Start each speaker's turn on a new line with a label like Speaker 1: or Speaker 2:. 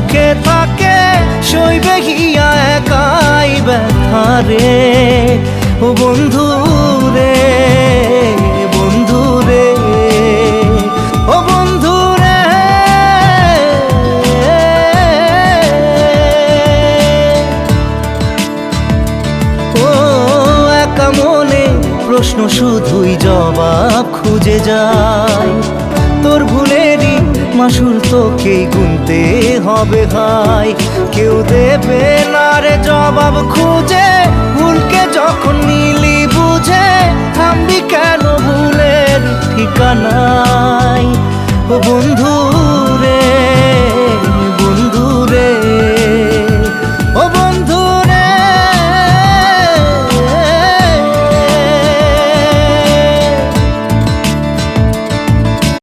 Speaker 1: সুখে থাকে সইবে হিয়া একাই ব্যথা রে। ও বন্ধু রে, বন্ধু রে, ও বন্ধু রে। ও একা মনে প্রশ্ন শুধুই জবাব খুঁজে যায়। তোর ভুলেরই মাসুল তোকেই গুনতে হবে ভাই। কেউ দেবে না রে জবাব খুঁজে, ভুলকে যখন নিলি বুঝে থামবি কেন ভুলের ঠিকানায়। ও বন্ধু